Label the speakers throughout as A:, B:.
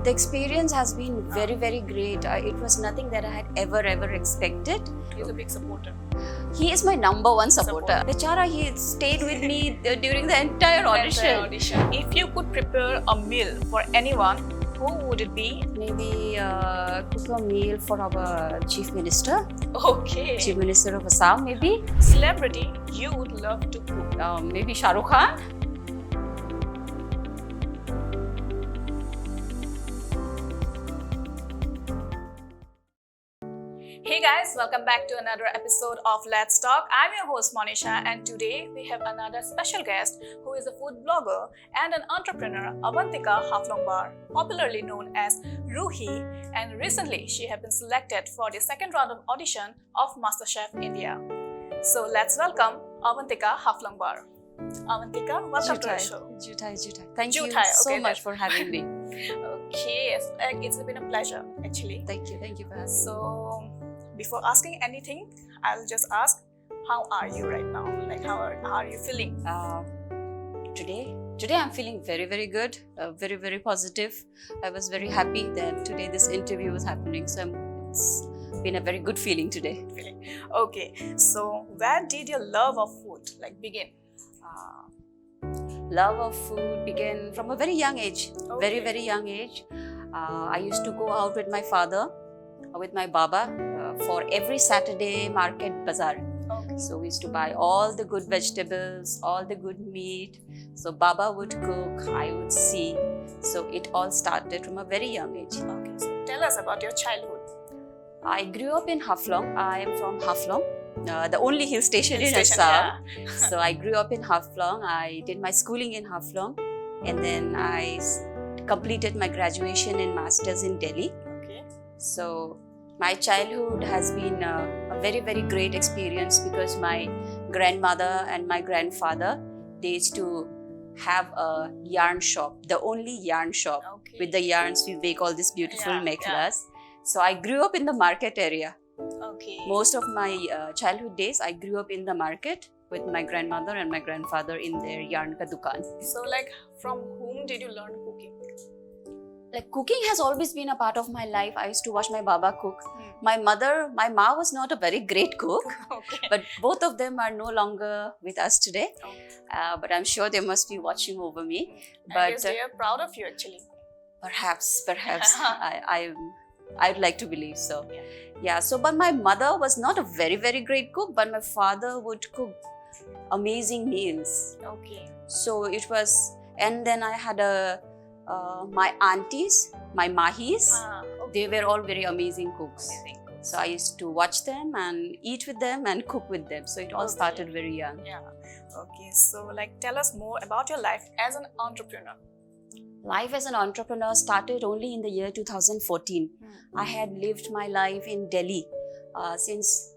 A: The experience has been very, very great. It was nothing that I had ever expected.
B: He's a big supporter.
A: He is my number one supporter. Bechara, he stayed with me during the entire audition.
B: If you could prepare a meal for anyone, who would it be?
A: Maybe cook a meal for our Chief Minister.
B: Okay.
A: Chief Minister of Assam, maybe.
B: Celebrity you would love to cook?
A: Maybe Shah Rukh Khan.
B: Hey guys, welcome back to another episode of Let's Talk. I'm your host Monisha, and today we have another special guest who is a food blogger and an entrepreneur, Avantika Haflongbar, popularly known as Roohi, and recently she has been selected for the second round of audition of Masterchef India. So let's welcome Avantika Haflongbar. Avantika, welcome to the show.
A: Jutai. Thank you so much for having me.
B: Okay, it's been a pleasure actually.
A: Thank you for having me.
B: So, before asking anything, I'll just ask, how are you right now? Like, how are you feeling?
A: Today I'm feeling very, very good, very, very positive. I was very happy that today this interview was happening. So it's been a very good feeling today.
B: Okay, so where did your love of food begin?
A: Love of food began from a very young age,
B: Okay.
A: very young age. I used to go out with my father, with my baba, for every Saturday market bazaar.
B: Okay.
A: So we used to buy all the good vegetables, all the good meat. So Baba would cook, I would see. So it all started from a very young age.
B: Okay, so tell us about your childhood.
A: I grew up in Haflong. I am from Haflong, the only hill station in
B: Station,
A: Assam. So I grew up in Haflong. I did my schooling in Haflong, and then I completed my graduation in Masters in Delhi.
B: Okay.
A: So my childhood has been a very, very great experience because my grandmother and my grandfather, they used to have a yarn shop, the only yarn shop.
B: Okay.
A: With the yarns we make all these beautiful
B: Yeah,
A: meklas. So I grew up in the market area.
B: Okay.
A: Most of my childhood days I grew up in the market with my grandmother and my grandfather in their yarn ka dukan.
B: So, from whom did you learn cooking?
A: Cooking has always been a part of my life. I used to watch my baba cook. My ma was not a very great cook,
B: Okay.
A: but both of them are no longer with us today.
B: Okay.
A: But I'm sure they must be watching over me.
B: I guess they are proud of you actually.
A: Perhaps I'd like to believe so. Yeah. So, but my mother was not a very, very great cook, but my father would cook amazing meals.
B: Okay.
A: So it was, and then I had my aunties, my mahis.
B: Okay.
A: They were all very amazing cooks.
B: Amazing cooks.
A: So I used to watch them and eat with them and cook with them. So it all
B: Okay.
A: started very young.
B: Yeah. Okay. So, tell us more about your life as an entrepreneur.
A: Life as an entrepreneur started only in the year 2014. I had lived my life in Delhi since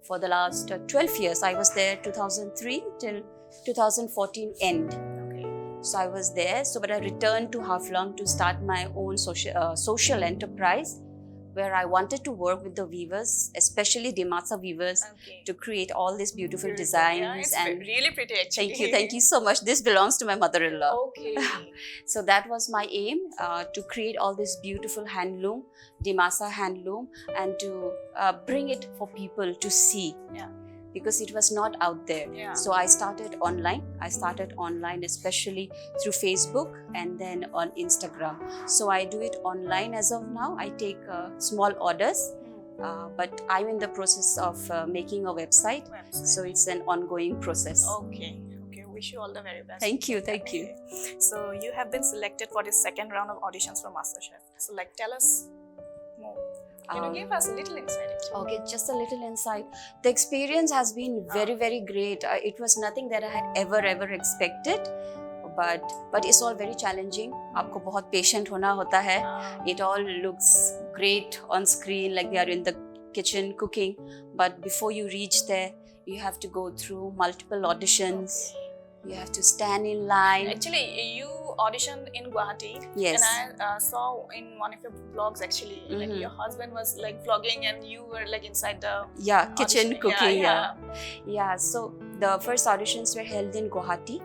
A: for the last 12 years. I was there 2003 till 2014 end.
B: Okay.
A: So I was there. So, but I returned to Haflong to start my own social enterprise, where I wanted to work with the weavers, especially Dimasa weavers,
B: Okay.
A: to create all these beautiful
B: Yeah,
A: designs.
B: it's
A: And
B: really pretty actually.
A: thank you so much. This belongs to my mother-in-law.
B: Okay.
A: So that was my aim, to create all this beautiful handloom, Dimasa handloom, and to bring it for people to see.
B: Yeah.
A: Because it was not out there.
B: Yeah.
A: So I started online. Especially through Facebook and then on Instagram. So I do it online as of now. I take small orders, but I'm in the process of making a website. So it's an ongoing process.
B: Okay. Wish you all the very best.
A: Thank you.
B: So you have been selected for the second round of auditions for Masterchef. So tell us more. Can you give us a little insight?
A: Okay, just a little insight. The experience has been very, very great. It was nothing that I had ever expected, but it's all very challenging. आपको बहुत patient होना होता है. It all looks great on screen, like they are in the kitchen cooking, but before you reach there, you have to go through multiple auditions.
B: Okay.
A: You have to stand in line.
B: Actually, you auditioned in Guwahati.
A: Yes.
B: And I saw in one of your vlogs actually, your husband was vlogging and you were inside the
A: kitchen
B: auditioning.
A: cooking.
B: Yeah.
A: So the first auditions were held in Guwahati.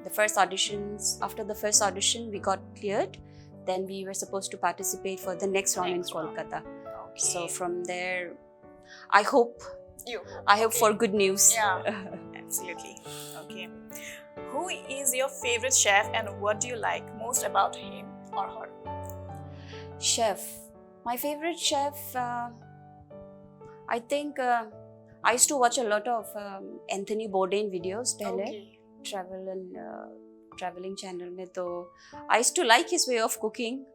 A: After the first audition, we got cleared then we were supposed to participate for the next round in Kolkata.
B: Okay.
A: So from there, I hope for good news.
B: Yeah, absolutely. Okay. Who is your favorite chef and what do you like most about him or her?
A: Chef. My favorite chef, I think I used to watch a lot of Anthony Bourdain videos pehle.
B: Okay.
A: Traveling channel mein, to I used to like his way of cooking,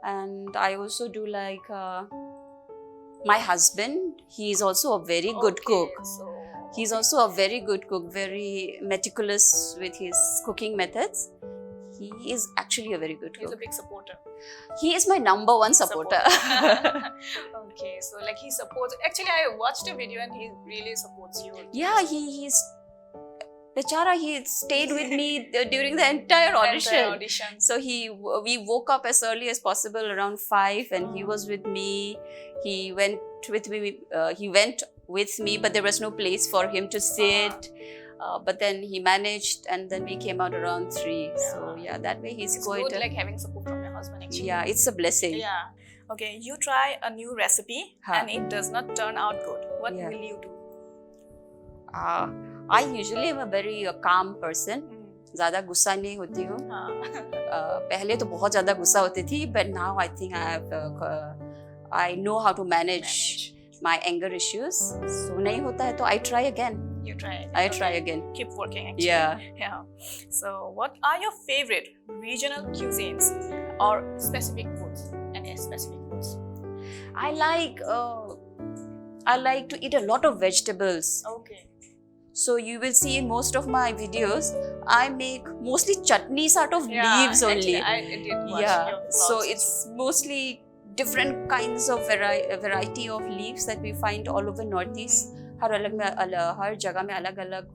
A: and I also do like my husband. He is also a very good cook. He's also a very good cook, very meticulous with his cooking methods. He is actually a very good cook.
B: He's a big supporter.
A: He is my number one supporter.
B: Okay, so like he supports. Actually, I watched a video and he really supports you.
A: Yeah, he's Bechara, he stayed with me during the entire audition. So we woke up as early as possible around 5, and he was with me. He went with me, but there was no place for him to sit. But then he managed, and then we came out around 3. So yeah, that way it's
B: good like having support from your husband actually.
A: Yeah, it's a blessing.
B: Yeah. Okay, you try a new recipe and it does not turn out good. What will you do?
A: I usually am a very calm person. ज़्यादा गुस्सा नहीं होती हूँ. पहले तो बहुत ज़्यादा गुस्सा होती थी, but now I think I know how to manage my anger issues. So नहीं होता है तो I try again.
B: You try it.
A: I try again.
B: Keep working actually.
A: Yeah.
B: So what are your favorite regional cuisines or specific foods? Any specific foods?
A: I like to eat a lot of vegetables.
B: Okay.
A: So you will see in most of my videos, I make mostly chutneys out of leaves only.
B: Actually, I did watch your vlogs.
A: So it's mostly different kinds of variety of leaves that we find all over Northeast. हर जगह में अलग-अलग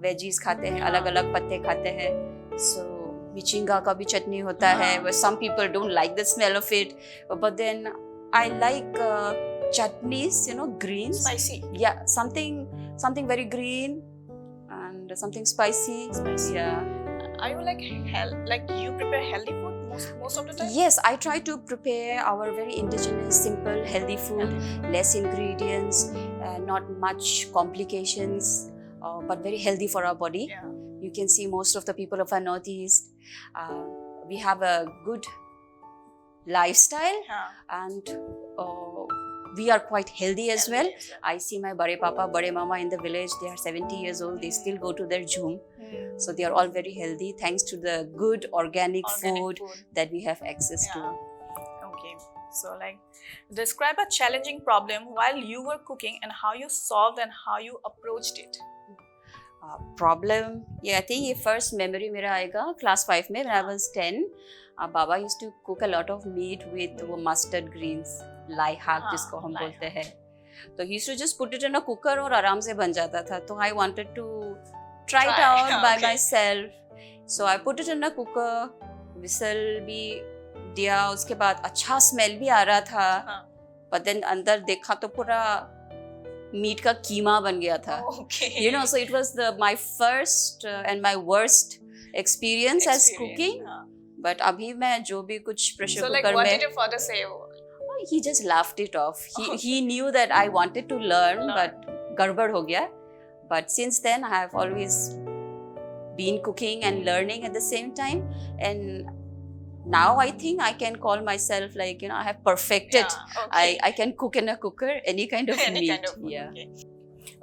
A: veggies खाते हैं, अलग-अलग पत्ते खाते हैं. So मिचिंगा का भी चटनी होता है. But some people don't like the smell of it. But then I like chutneys, green.
B: Spicy.
A: Yeah, something very green and something spicy. Yeah.
B: Are you like you prepare healthy food most of the time?
A: Yes, I try to prepare our very indigenous, simple, healthy food, less ingredients, not much complications, but very healthy for our body.
B: Yeah.
A: You can see most of the people of our Northeast, we have a good lifestyle and we are quite healthy as well. I see my Bade Papa, Bade Mama in the village, they are 70 years old, they still go to their jhoom. So they are all very healthy thanks to the good organic food that we have access to.
B: Okay, so describe a challenging problem while you were cooking and how you solved and how you approached it.
A: Problem, I think the first memory mera aayega class 5 mein when I was 10. Baba used to cook a lot of meat with mustard greens, lai haq jisko hum bolte hain. So he used to just put it in a cooker और आराम से बन जाता था. So I wanted to try it out by myself. So I put it in a cooker, whistle भी दिया, उसके बाद अच्छा smell भी आ रहा था. But then अंदर देखा तो पूरा मीट का कीमा बन गया था.
B: Okay.
A: So it was my first and my worst experience as cooking. But अभी मैं जो भी कुछ pressure cooker में.
B: So what did your father say?
A: He just laughed it off. He knew that I wanted to learn, but गड़बड़ हो गया. But since then, I have always been cooking and learning at the same time. And now I think I can call myself I have perfected. I can cook in a cooker, any kind of meat.
B: Kind of food. Yeah.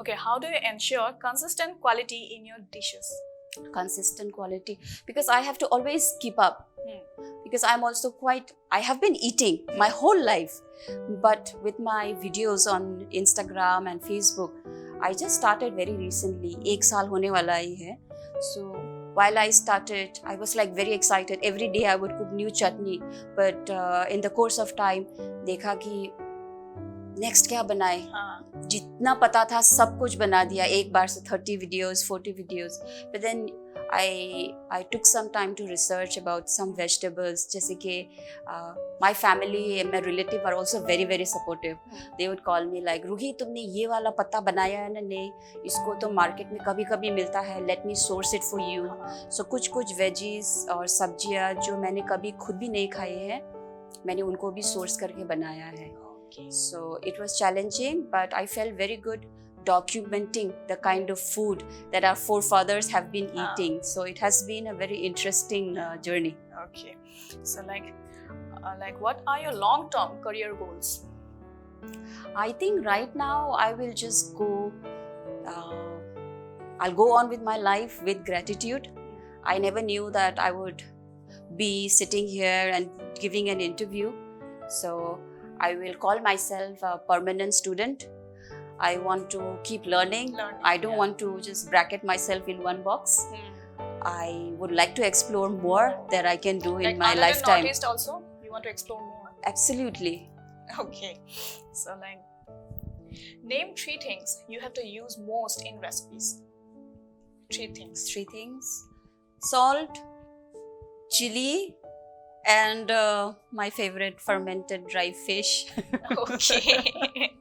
B: Okay, how do you ensure consistent quality in your dishes?
A: Consistent quality, because I have to always keep up. Because I'm also I have been eating my whole life, but with my videos on Instagram and Facebook, I just started very recently. 1 साल होने वाला ही है. So while I started, I was very excited. Every day I would cook new chutney, but in the course of time, देखा कि next क्या बनाए. जितना पता था सब कुछ बना दिया एक बार से 30 videos, 40 videos. But then I took some time to research about some vegetables. जैसे कि my family and my relative are also very very supportive. They would call me like, Ruhi तुमने ये वाला पत्ता बनाया है ना? नहीं, इसको तो मार्केट में कभी कभी मिलता है. Let me source it for you. So कुछ वेजीज और सब्जियाँ जो मैंने कभी खुद भी नहीं खाई हैं, मैंने उनको भी सोर्स करके बनाया है. So it was challenging, but I felt very good documenting the kind of food that our forefathers have been eating. So it has been a very interesting journey.
B: Okay. So like what are your long-term career goals?
A: I think right now I will just go, I'll go on with my life with gratitude. I never knew that I would be sitting here and giving an interview. So I will call myself a permanent student. I want to keep learning. I don't want to just bracket myself in one box. I would like to explore more that I can do in my lifetime.
B: Like artist also, you want to explore more?
A: Absolutely.
B: Okay. So like, name 3 things you have to use most in recipes. 3 things.
A: 3 things. Salt, chili, and my favorite fermented dry fish.
B: Okay.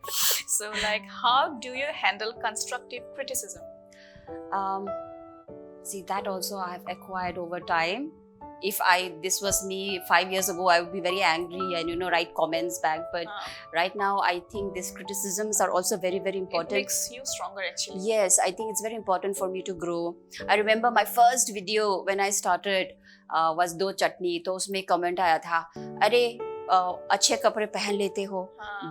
B: So like, how do you handle constructive criticism?
A: See, that also I have acquired over time. If this was me 5 years ago, I would be very angry and write comments back. But right now, I think these criticisms are also very very important.
B: It makes you stronger actually.
A: Yes, I think it's very important for me to grow. I remember my first video when I started was 2 चटनी. तो उसमें comment आया था, अरे अच्छे कपड़े पहन लेते हो,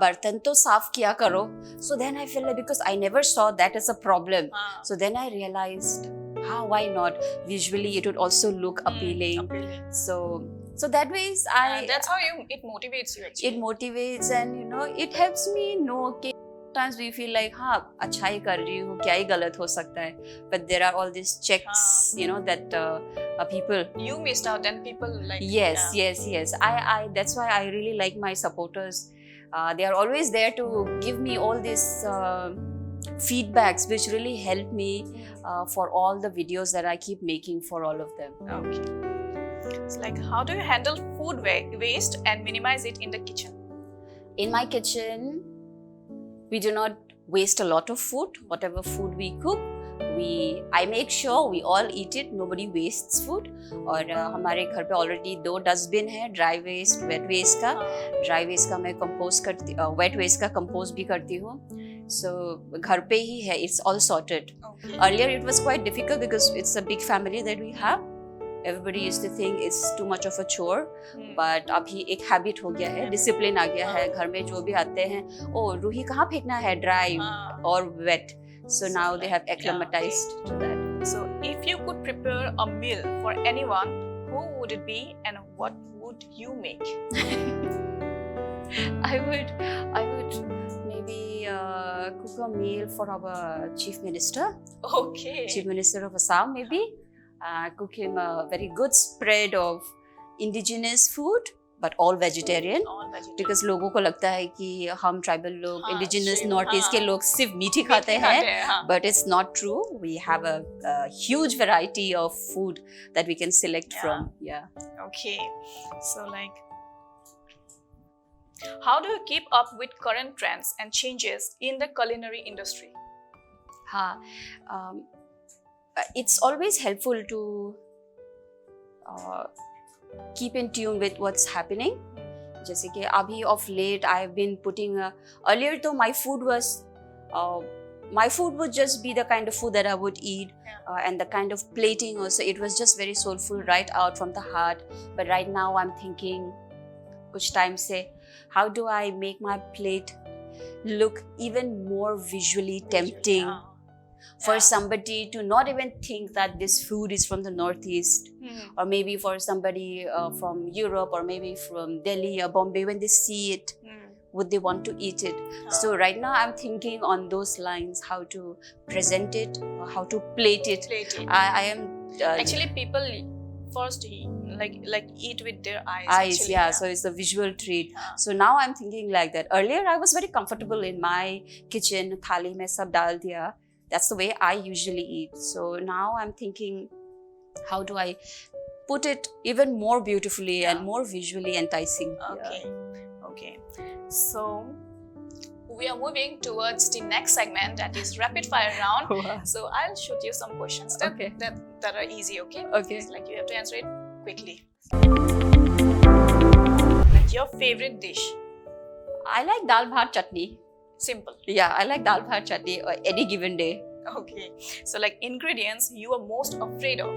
A: बर्तन तो साफ किया करो. So then I feel like, because I never saw that as a problem. So then I realized, why not? Visually it would also look appealing. So that ways
B: that's how it motivates you actually.
A: It motivates, and it helps me know कि sometimes we feel like हाँ अच्छा ही कर रही हूँ, क्या ही गलत हो सकता है. But there are all these checks, that people.
B: You missed out, and people like.
A: Yes. I that's why I really like my supporters. They are always there to give me all these feedbacks, which really help me for all the videos that I keep making for all of them.
B: Okay. It's like, how do you handle food waste and minimize it in the kitchen?
A: In my kitchen, we do not waste a lot of food. Whatever food we cook, I make sure we all eat it. Nobody wastes food. और हमारे घर पे already 2 dustbin है, dry waste, wet waste का. Dry waste का मैं compose करती, wet waste का कंपोज भी करती हूँ. So घर पे ही है. It's all sorted.
B: Okay.
A: Earlier it was quite difficult because it's a big family that we have. Everybody used to think it's too much of a chore. But अभी एक habit हो गया है, डिसिप्लिन आ गया है. घर में जो भी आते हैं, ओ रूही कहाँ फेंकना है, ड्राई और wait. So now they have acclimatized to that.
B: So if you could prepare a meal for anyone, who would it be and what would you make?
A: I would maybe cook a meal for our chief minister.
B: Okay.
A: Chief Minister of Assam, maybe. Cook him a very good spread of indigenous food, but all vegetarian. Because लोगों को लगता है कि हम tribal लोग, indigenous north east के लोग सिर्फ मीठी खाते हैं. But it's not true. We have a huge variety of food that we can select from. Yeah.
B: Okay. So like, how do you keep up with current trends and changes in the culinary industry?
A: It's always helpful to keep in tune with what's happening. जैसे कि अभी of late I have been putting earlier तो my food would just be the kind of food that I would eat, and the kind of plating also, it was just very soulful, right out from the heart. But right now I'm thinking कुछ time से, how do I make my plate look even more visually tempting? For somebody to not even think that this food is from the Northeast, or maybe for somebody from Europe, or maybe from Delhi or Bombay, when they see it, would they want to eat it? So right now I'm thinking on those lines, how to present it, or how to plate it. I am
B: actually, people first like eat with their eyes.
A: Actually, so it's a visual treat. So now I'm thinking like that. Earlier I was very comfortable in my kitchen, थाली में सब डाल दिया. That's the way I usually eat. So now I'm thinking how do I put it even more beautifully
B: Yeah.
A: and more visually enticing.
B: Okay. So we are moving towards the next segment, that is rapid fire round.
A: Yeah.
B: So I'll shoot you some questions that are easy, okay?
A: Okay.
B: It's like you have to answer it quickly. Like your favorite dish?
A: I like dal bhat chutney.
B: Simple.
A: Yeah, I like dal bhat chutney any given day.
B: Okay. So like ingredients you are most afraid of?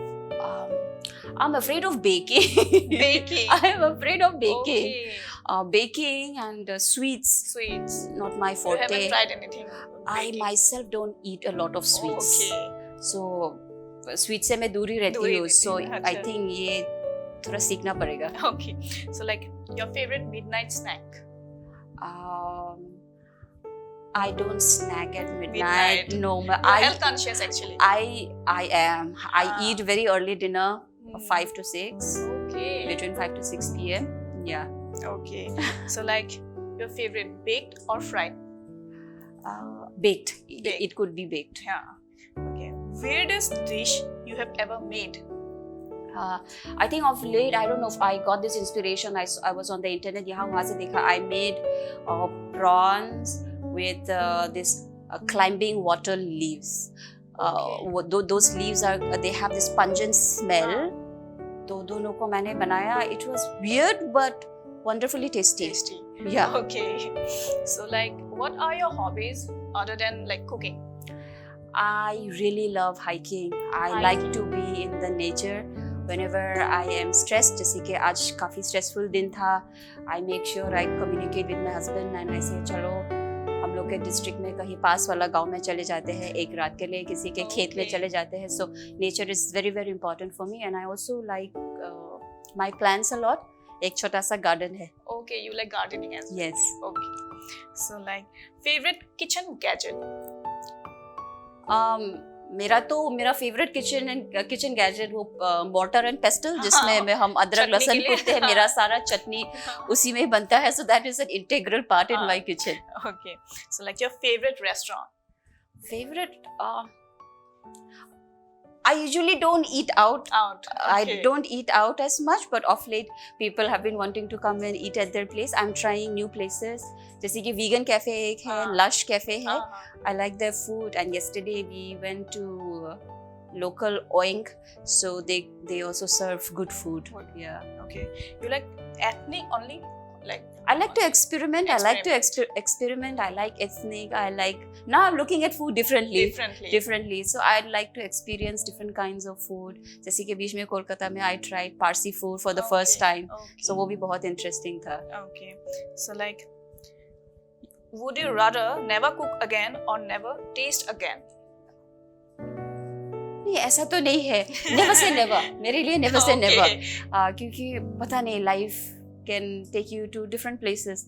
A: I'm afraid of baking.
B: Baking.
A: I am afraid of baking.
B: Okay.
A: Baking and sweets.
B: Sweets.
A: Not my forte.
B: You haven't tried anything
A: I
B: baking?
A: myself don't eat a lot of sweets.
B: Okay.
A: So sweets से मैं दूर ही रहती हूँ. So I
B: अच्छा.
A: think ये थोड़ा सीखना पड़ेगा.
B: Okay. So like your favorite midnight snack?
A: I don't snack at midnight. No,
B: You're health conscious actually.
A: I am. I eat very early dinner, 5 to 6.
B: Okay.
A: Between 5 to 6 p.m. Yeah.
B: Okay. So like your favorite baked or fried?
A: Baked.
B: Baked.
A: It could be baked.
B: Yeah. Okay. Weirdest dish you have ever made?
A: I think of late, I don't know if I got this inspiration. I was on the internet. यहाँ वहाँ से देखा. I made prawns with this climbing water leaves. Those leaves they have this pungent smell. तो दोनों को मैंने बनाया. It was weird but wonderfully tasty. Yeah.
B: Okay. So like, what are your hobbies other than like cooking?
A: I really love hiking. I like to be in the nature. Whenever I am stressed, जैसे कि आज काफी stressful दिन था, I make sure I communicate with my husband and I say चलो हम लोग के डिस्ट्रिक्ट में कहीं पास वाला गांव में चले जाते हैं एक रात के लिए, किसी के खेत में चले जाते हैं. So nature is very very important for me and I also like my plants a lot. एक छोटा सा garden है.
B: Okay, you like gardening as well.
A: Yes.
B: Okay. So like favorite kitchen gadget?
A: मेरा फेवरेट किचन गैजेट वो mortar and pastel जिसमें में हम अदरक लहसुन कूटते हैं. मेरा सारा चटनी उसी में ही बनता है. So that is an integral part in my kitchen.
B: Okay. So like your favorite restaurant?
A: Favorite I usually don't eat out.
B: Okay.
A: I don't eat out as much, but of late people have been wanting to come and eat at their place. I'm trying new places. जैसे कि vegan cafe एक है, Lush cafe है. I like their food. And yesterday we went to local Oink, so they also serve good food. Yeah.
B: Okay. You like ethnic only? Like
A: I like to experiment. I like to experiment. I like ethnic. I like now I'm looking at food differently. So I'd like to experience different kinds of food. जैसे कि बीच में कोलकाता में I tried Parsi food for the first time.
B: Okay.
A: So वो भी बहुत interesting था.
B: Okay. So like, would you rather never cook again or never taste again?
A: नहीं ऐसा तो नहीं है. Never say never. मेरे लिए never say never. क्योंकि पता नहीं life can take you to different places.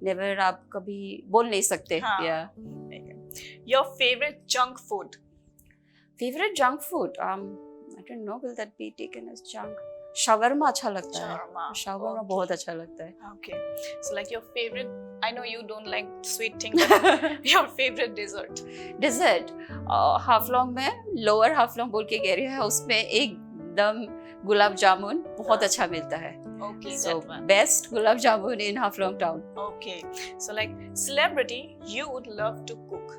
A: Never आप कभी बोल नहीं सकते. Yeah.
B: Your favorite junk food?
A: Favorite junk food? I don't know. Will that be taken as junk? Shawarma अच्छा लगता है. Shawarma बहुत अच्छा लगता है.
B: Okay. So like your favorite? I know you don't like sweet things, but your favorite dessert?
A: Dessert? Haflong में lower Haflong बोल के एरिया है, उसमें एकदम गुलाब जामुन बहुत अच्छा मिलता है.
B: Okay.
A: So best gulab jamun in Haflong town.
B: Okay. So like celebrity you would love to cook?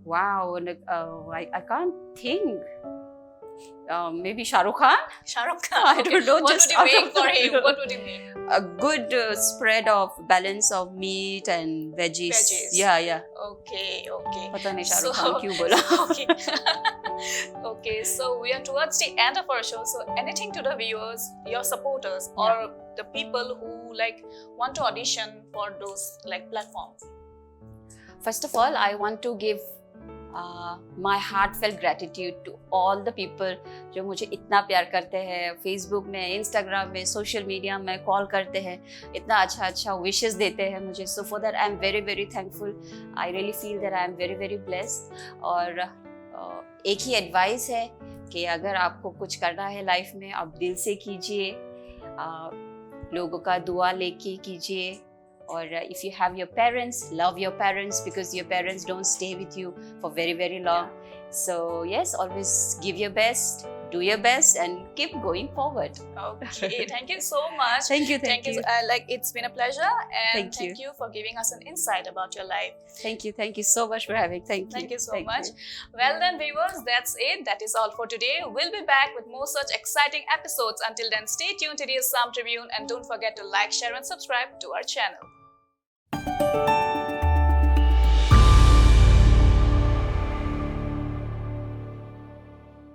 A: Wow. I can't think. Maybe Shah Rukh Khan?
B: Shah Rukh Khan.
A: I don't know.
B: What would you make for him? What would you make?
A: A good spread of balance of meat and veggies. Yeah.
B: Okay.
A: पता नहीं Shah Rukh Khan क्यों बोला.
B: Okay. Okay. So we are towards the end of our show. So anything to the viewers, your supporters, or the people who like want to audition for those like platforms?
A: First of all, I want to give my heartfelt gratitude to all the people जो मुझे इतना प्यार करते हैं. Facebook में, Instagram में, social media में call करते हैं, इतना अच्छा विशेस देते हैं मुझे. So for that I am very very thankful. I really feel that I am very very blessed. और एक ही एडवाइस है कि अगर आपको कुछ करना है लाइफ में, आप दिल से कीजिए, लोगों का दुआ लेके कीजिए Or if you have your parents, love your parents, because your parents don't stay with you for very, very long. So yes, always give your best, do your best, and keep going forward.
B: Okay, thank you so much.
A: Thank you.
B: Like, it's been a pleasure, and
A: Thank
B: you for giving us an insight about your life.
A: Thank you so much for having. Thank you
B: So much. Well then, viewers, that's it. That is all for today. We'll be back with more such exciting episodes. Until then, stay tuned to the Assam Tribune, and don't forget to like, share, and subscribe to our channel.